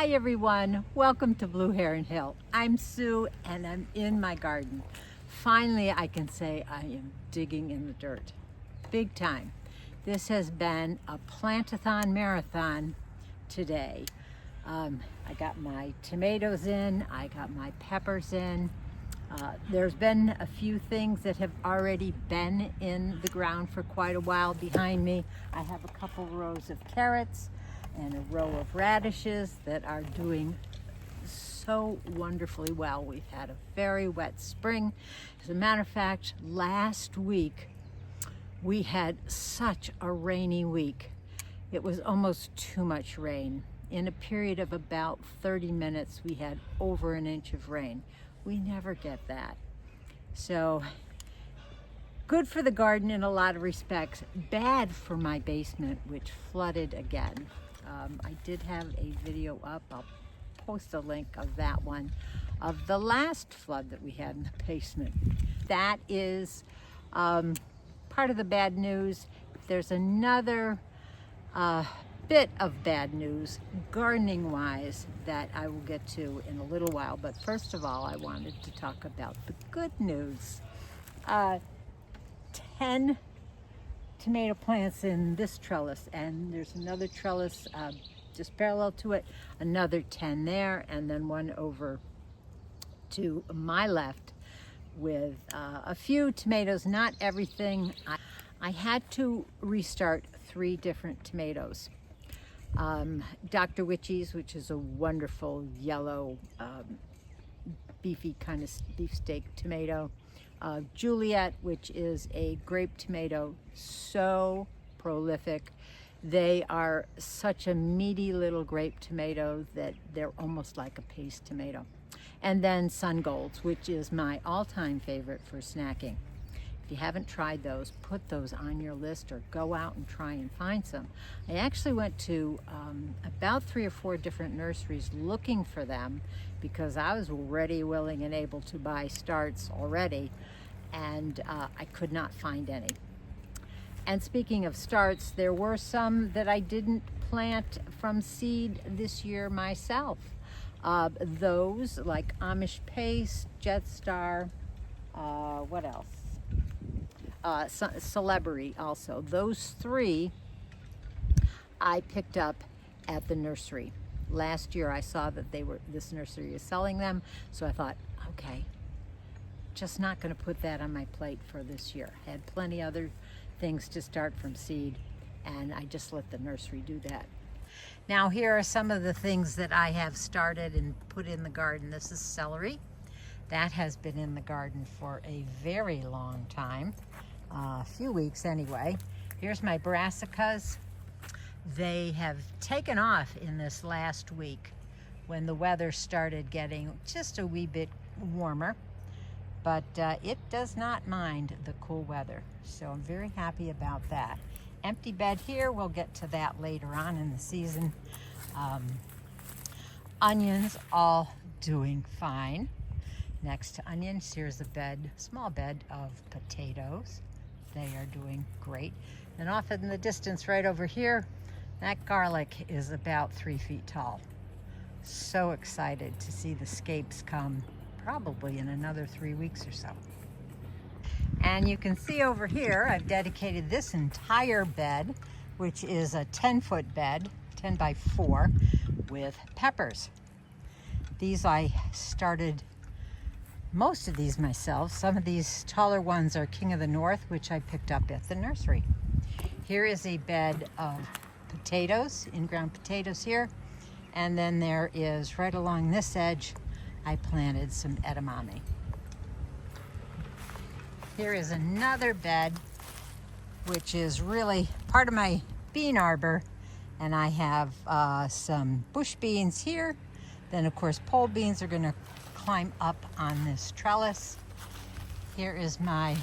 Hi everyone, welcome to Blue Heron Hill. I'm Sue and I'm in my garden. Finally I can say I am digging in the dirt, big time. This has been a plant-a-thon marathon today. I got my tomatoes in, I got my peppers in. There's been a few things that have already been in the ground for quite a while behind me. I have a couple rows of carrots and a row of radishes that are doing so wonderfully well. We've had a very wet spring. As a matter of fact, last week we had such a rainy week. It was almost too much rain. In a period of about 30 minutes, we had over an inch of rain. We never get that. So good for the garden in a lot of respects, bad for my basement, which flooded again. I did have a video up, I'll post a link of that one, of the last flood that we had in the basement. That is part of the bad news. There's another bit of bad news gardening wise that I will get to in a little while, but first of all I wanted to talk about the good news. 10 tomato plants in this trellis, and there's another trellis just parallel to it, another 10 there, and then one over to my left with a few tomatoes, not everything. I had to restart 3 different tomatoes. Dr. Witchy's, which is a wonderful yellow beefy kind of beefsteak tomato. Juliet, which is a grape tomato, so prolific. They are such a meaty little grape tomato that they're almost like a paste tomato. And then Sun Golds, which is my all-time favorite for snacking. If you haven't tried those, put those on your list or go out and try and find some. I actually went to about 3 or 4 different nurseries looking for them because I was ready, willing, and able to buy starts already, and I could not find any. And speaking of starts, there were some that I didn't plant from seed this year myself. Those like Amish Paste, Jetstar, what else? Celebrity also. Those 3 I picked up at the nursery. Last year I saw that this nursery is selling them, so I thought, okay, just not going to put that on my plate for this year. I had plenty other things to start from seed, and I just let the nursery do that. Now here are some of the things that I have started and put in the garden. This is celery. That has been in the garden for a very long time, a few weeks anyway. Here's my brassicas. They have taken off in this last week when the weather started getting just a wee bit warmer, but it does not mind the cool weather, so I'm very happy about that. Empty bed here, we'll get to that later on in the season. Onions all doing fine. Next to onions, here's a bed, small bed of potatoes. They are doing great. And off in the distance right over here, that garlic is about 3 feet tall. So excited to see the scapes come probably in another 3 weeks or so. And you can see over here, I've dedicated this entire bed, which is a 10-foot bed, 10 by 4, with peppers. These I started most of these myself. Some of these taller ones are King of the North, which I picked up at the nursery. Here is a bed of potatoes, in-ground potatoes here. And then there is, right along this edge, I planted some edamame. Here is another bed, which is really part of my bean arbor. And I have some bush beans here. Then of course, pole beans are gonna climb up on this trellis. Here is my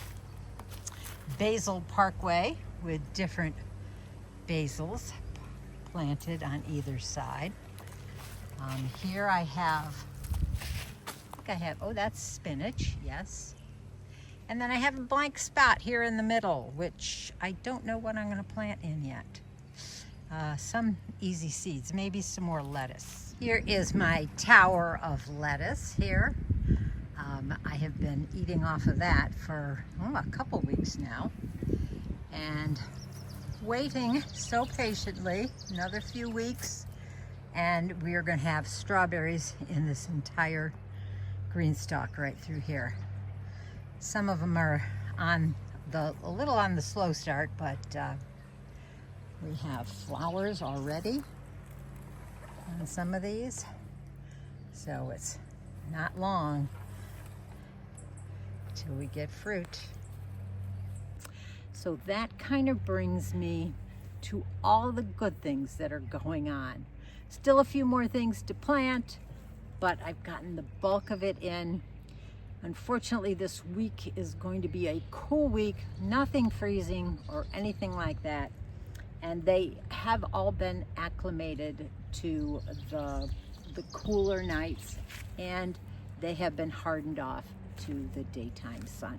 basil parkway with different basils planted on either side. Here I think I have, oh, that's spinach, yes. And then I have a blank spot here in the middle, which I don't know what I'm going to plant in yet. some easy seeds, maybe some more lettuce. Here is my tower of lettuce here. I have been eating off of that for a couple weeks now, and waiting so patiently another few weeks, and we are going to have strawberries in this entire green stalk right through here. Some of them are a little on the slow start, but we have flowers already on some of these, so it's not long till we get fruit. So that kind of brings me to all the good things that are going on. Still a few more things to plant, but I've gotten the bulk of it in. Unfortunately, this week is going to be a cool week, nothing freezing or anything like that. And they have all been acclimated to the cooler nights, and they have been hardened off to the daytime sun.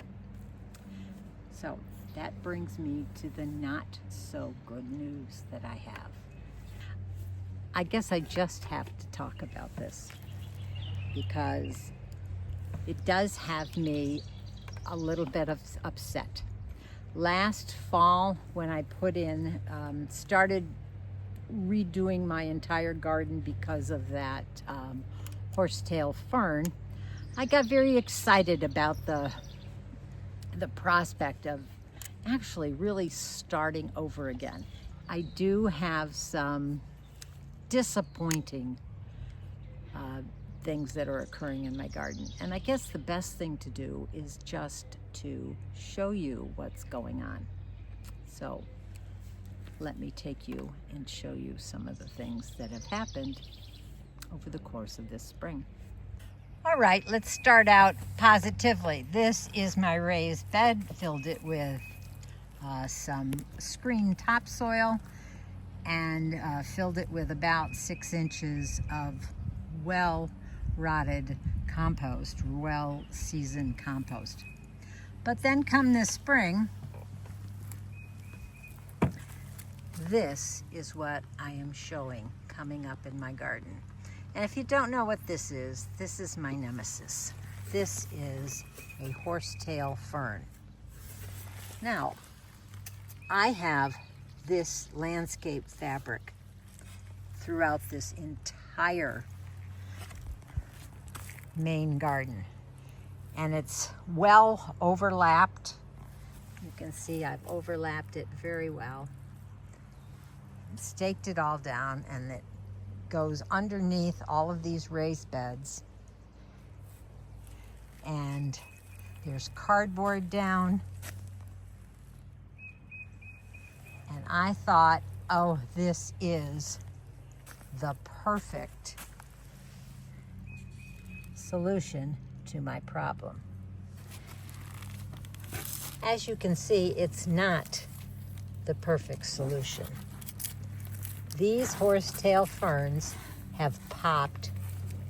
So that brings me to the not so good news that I have. I guess I just have to talk about this because it does have me a little bit upset. Last fall, when I started redoing my entire garden because of that horsetail fern, I got very excited about the prospect of actually really starting over again. I do have some disappointing things that are occurring in my garden, and I guess the best thing to do is just to show you what's going on. So let me take you and show you some of the things that have happened over the course of this spring. All right, let's start out positively. This is my raised bed. Filled it with some screen topsoil and filled it with about 6 inches of well-rotted compost, well-seasoned compost. But then come this spring, this is what I am showing coming up in my garden. And if you don't know what this is my nemesis. This is a horsetail fern. Now, I have this landscape fabric throughout this entire main garden. And it's well overlapped. You can see I've overlapped it very well. Staked it all down, and it goes underneath all of these raised beds. And there's cardboard down. And I thought, oh, this is the perfect solution to my problem. As you can see, it's not the perfect solution. These horsetail ferns have popped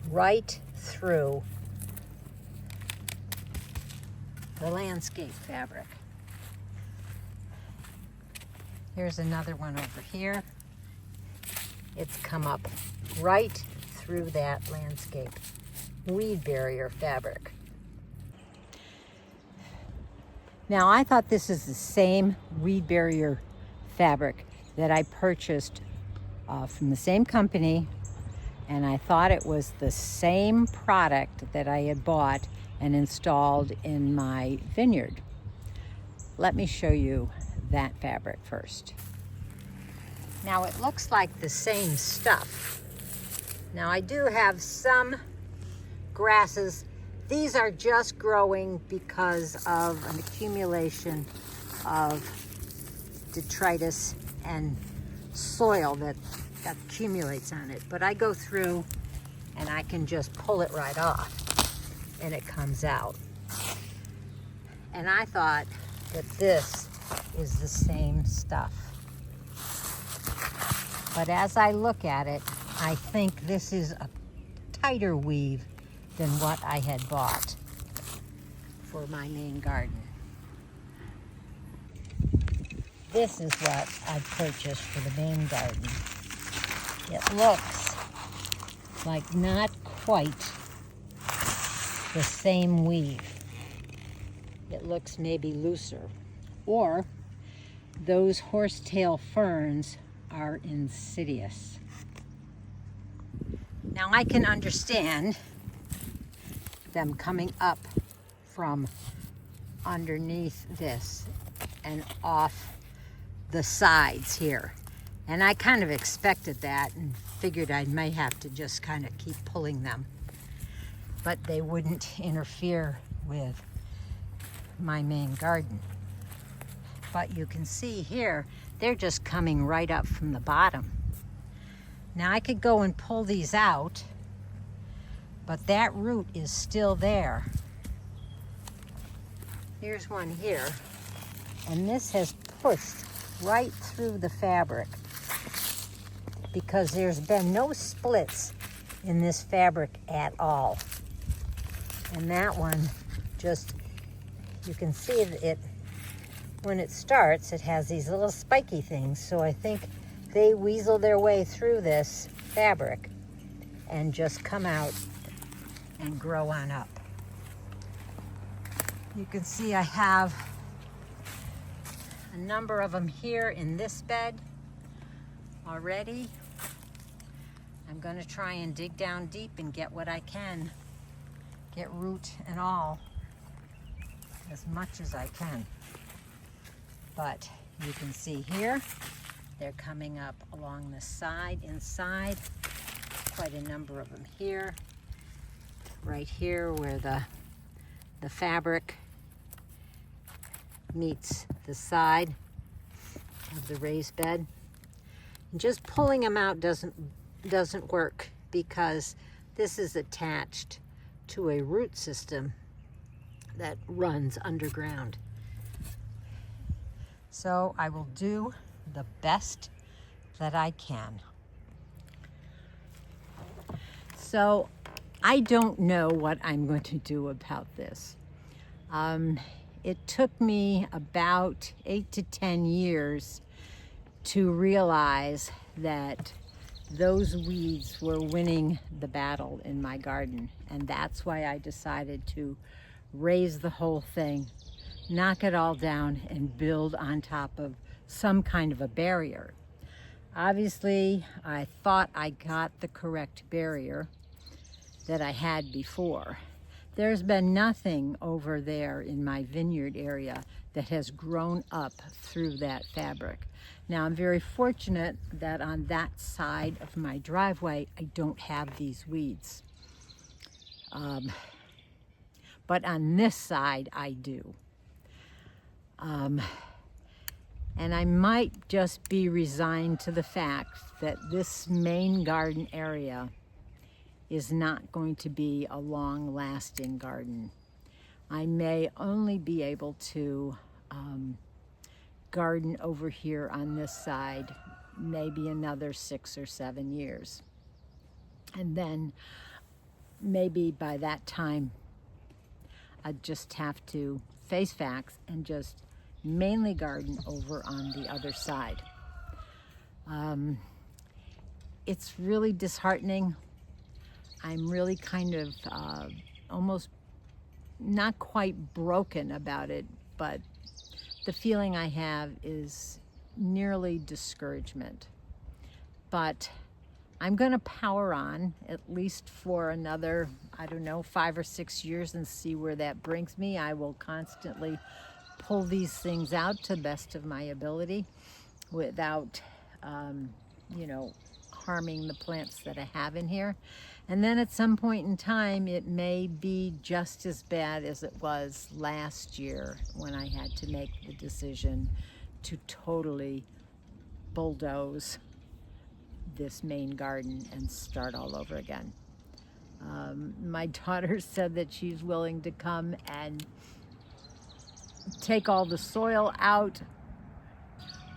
right through the landscape fabric. Here's another one over here. It's come up right through that landscape weed barrier fabric. Now, I thought this is the same weed barrier fabric that I purchased from the same company, and I thought it was the same product that I had bought and installed in my vineyard. Let me show you that fabric first. Now, it looks like the same stuff. Now, I do have some grasses. These are just growing because of an accumulation of detritus and soil that accumulates on it. But I go through and I can just pull it right off and it comes out. And I thought that this is the same stuff. But as I look at it, I think this is a tighter weave than what I had bought for my main garden. This is what I purchased for the main garden. It looks like not quite the same weave. It looks maybe looser. Or those horsetail ferns are insidious. Now I can understand them coming up from underneath this and off the sides here. And I kind of expected that and figured I may have to just kind of keep pulling them. But they wouldn't interfere with my main garden. But you can see here, they're just coming right up from the bottom. Now I could go and pull these out, but that root is still there. Here's one here, and this has pushed right through the fabric because there's been no splits in this fabric at all. And that one just, you can see that it, when it starts, it has these little spiky things. So I think they weasel their way through this fabric and just come out and grow on up. You can see I have a number of them here in this bed already. I'm going to try and dig down deep and get what I can, get root and all, as much as I can. But you can see here, they're coming up along the side, inside, quite a number of them here, right here where the fabric meets the side of the raised bed. And just pulling them out doesn't work because this is attached to a root system that runs underground. So I will do the best that I can. So I don't know what I'm going to do about this. It took me about 8 to 10 years to realize that those weeds were winning the battle in my garden. And that's why I decided to raise the whole thing, knock it all down, and build on top of some kind of a barrier. Obviously, I thought I got the correct barrier that I had before. There's been nothing over there in my vineyard area that has grown up through that fabric. Now, I'm very fortunate that on that side of my driveway, I don't have these weeds. But on this side, I do. And I might just be resigned to the fact that this main garden area is not going to be a long-lasting garden. I may only be able to garden over here on this side maybe another 6 or 7 years. And then maybe by that time, I'd just have to face facts and just mainly garden over on the other side. It's really disheartening. I'm really kind of almost not quite broken about it, but the feeling I have is nearly discouragement. But I'm going to power on at least for another, I don't know, 5 or 6 years and see where that brings me. I will constantly pull these things out to the best of my ability without, you know, harming the plants that I have in here. And then at some point in time, it may be just as bad as it was last year when I had to make the decision to totally bulldoze this main garden and start all over again. My daughter said that she's willing to come and take all the soil out,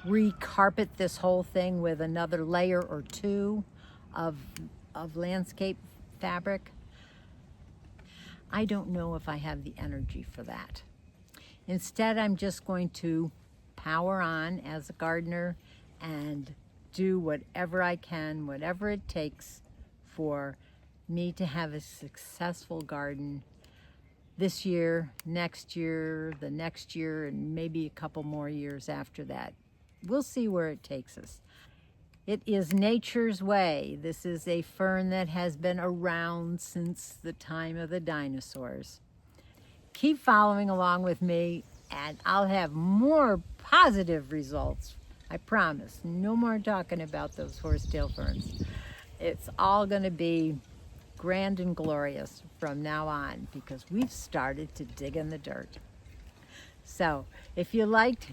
re-carpet this whole thing with another layer or 2 of landscape fabric. I don't know if I have the energy for that. Instead, I'm just going to power on as a gardener and do whatever I can, whatever it takes for me to have a successful garden this year, next year, the next year, and maybe a couple more years after that. We'll see where it takes us. It is nature's way. This is a fern that has been around since the time of the dinosaurs. Keep following along with me and I'll have more positive results. I promise. No more talking about those horsetail ferns. It's all going to be grand and glorious from now on because we've started to dig in the dirt. So if you liked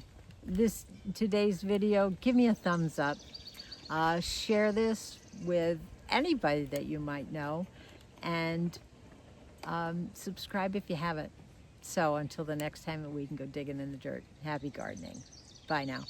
today's video, give me a thumbs up. Share this with anybody that you might know, and subscribe if you haven't. So until the next time that we can go digging in the dirt, happy gardening. Bye now.